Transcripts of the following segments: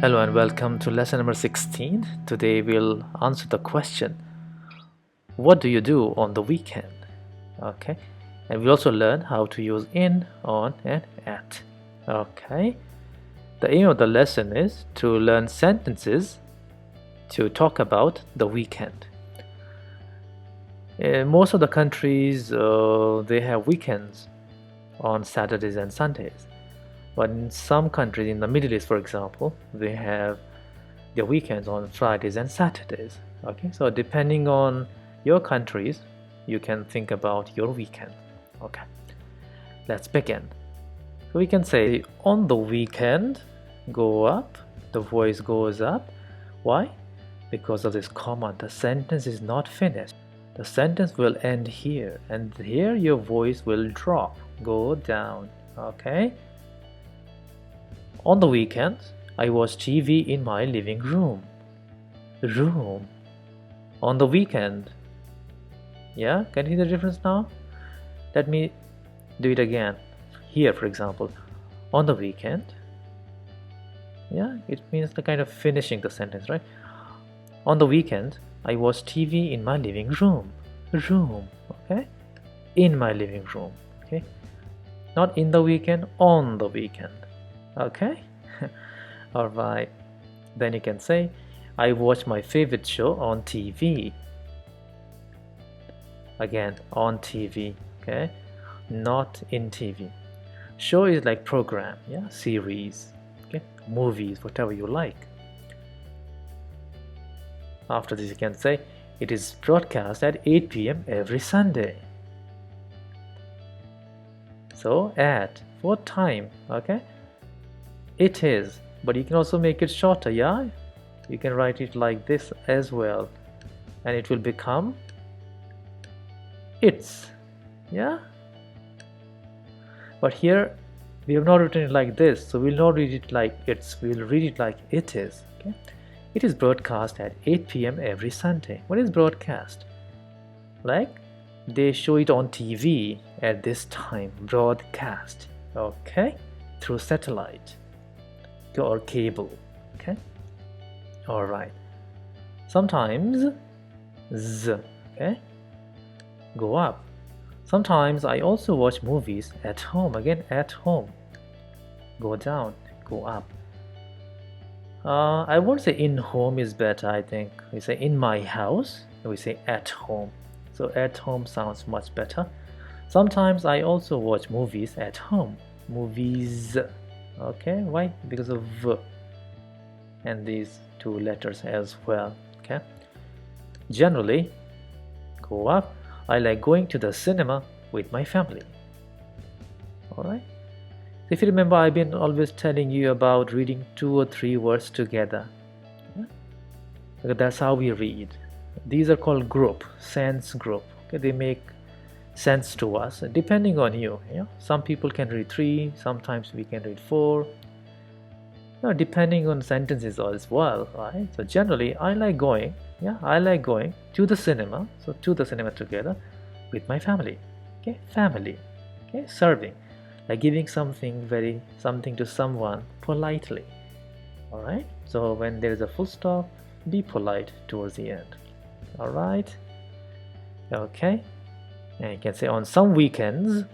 Hello and welcome to lesson number 16. Today we'll answer the question, what do you do on the weekend? Okay, and we'll also learn how to use in, on, and at. Okay, the aim of the lesson is to learn sentences to talk about the weekend. In most of the countries, they have weekends on Saturdays and Sundays. But in some countries, in the Middle East, for example, they have their weekends on Fridays and Saturdays. Okay, so depending on your countries, you can think about your weekend. Okay, let's begin. So we can say on the weekend, go up, the voice goes up. Why? Because of this comma, the sentence is not finished. The sentence will end here, and here your voice will drop, go down. Okay. On the weekends, I watch TV in my living room. Room. On the weekend. Yeah, can you see the difference now? Let me do it again. Here, for example, on the weekend. Yeah, it means the kind of finishing the sentence, right? On the weekend, I watch TV in my living room. Room, okay? In my living room, okay? Not in the weekend, on the weekend. Okay. All right, then you can say I watch my favorite show on TV. Again, on TV. Okay, not in TV. Show is like program, yeah, series, okay, movies, whatever you like. After this you can say it is broadcast at 8 p.m. every Sunday. So at what time? Okay, it is, but you can also make it shorter. Yeah, you can write it like this as well, and it will become it's. Yeah, but here we have not written it like this, so we'll not read it like it's, we'll read it like it is. Okay, it is broadcast at 8 p.m. every Sunday. What is broadcast? Like they show it on TV at this time. Broadcast. Okay, through satellite or cable. Okay, all right. Sometimes z, okay, go up. Sometimes I also watch movies at home. Again, at home, go down, go up. I won't say in home is better. I think we say in my house, we say at home. So at home sounds much better. Sometimes I also watch movies at home. Movies. Okay, why? Because of v and these two letters as well. Okay, generally go up. I like going to the cinema with my family. All right, if you remember, I've been always telling you about reading 2 or 3 words together. Yeah? Because that's how we read. These are called group, sense group. Okay, they make sense to us depending on you. Yeah, some people can read 3, sometimes we can read 4. Now, depending on sentences as well, right? So generally, I like going. Yeah, I like going to the cinema. So to the cinema together with my family. Okay, family. Okay, serving, like giving something to someone politely. All right. So when there is a full stop, be polite towards the end. All right. Okay. And you can say on some weekends,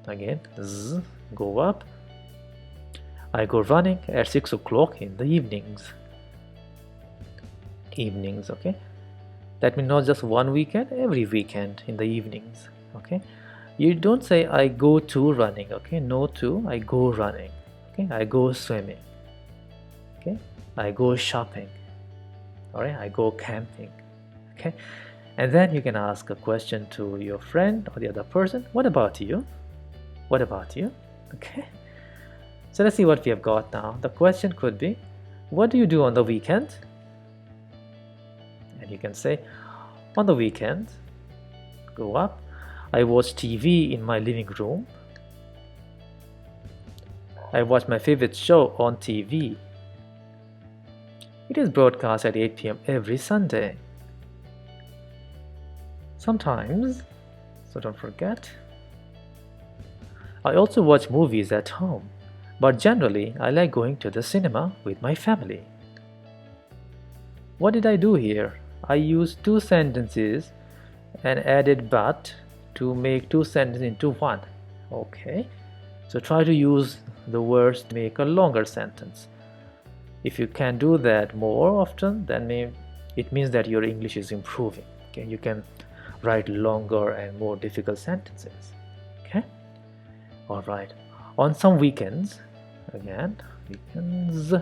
again, z, go up. I go running at 6 o'clock in the evenings. Evenings, okay? That means not just one weekend, every weekend in the evenings, okay? You don't say I go to running, okay? No to, I go running, okay? I go swimming, okay? I go shopping, all right? I go camping, okay? And then you can ask a question to your friend or the other person. What about you? What about you? Okay. So let's see what we have got now. The question could be, what do you do on the weekend? And you can say, on the weekend, go up. I watch TV in my living room. I watch my favorite show on TV. It is broadcast at 8 p.m. every Sunday. Sometimes, so don't forget, I also watch movies at home. But generally, I like going to the cinema with my family. What did I do here? I used two sentences and added but to make two sentences into one. Okay, so try to use the words to make a longer sentence. If you can do that more often, then it means that your English is improving. Okay, you can write longer and more difficult sentences. Okay, all right. On some weekends, again, weekends,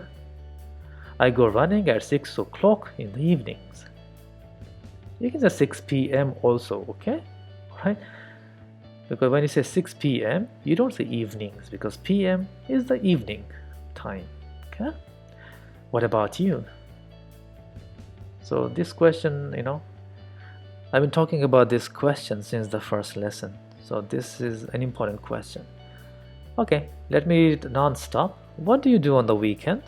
I go running at 6 o'clock in the evenings. You can say 6 p.m. also, okay? All right? Because when you say 6 p.m., you don't say evenings because p.m. is the evening time, okay? What about you? So this question, I've been talking about this question since the first lesson. So this is an important question. Okay, let me read non-stop. What do you do on the weekend?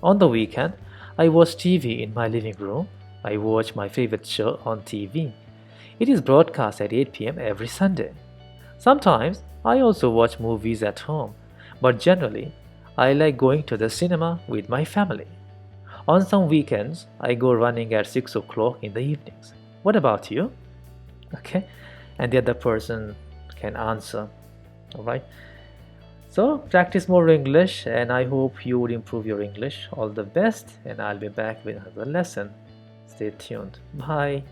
On the weekend, I watch TV in my living room. I watch my favorite show on TV. It is broadcast at 8 p.m. every Sunday. Sometimes I also watch movies at home, but generally, I like going to the cinema with my family. On some weekends, I go running at 6 o'clock in the evenings. What about you? Okay, and the other person can answer. All right. So practice more English, and I hope you would improve your English. All the best, and I'll be back with another lesson. Stay tuned. Bye.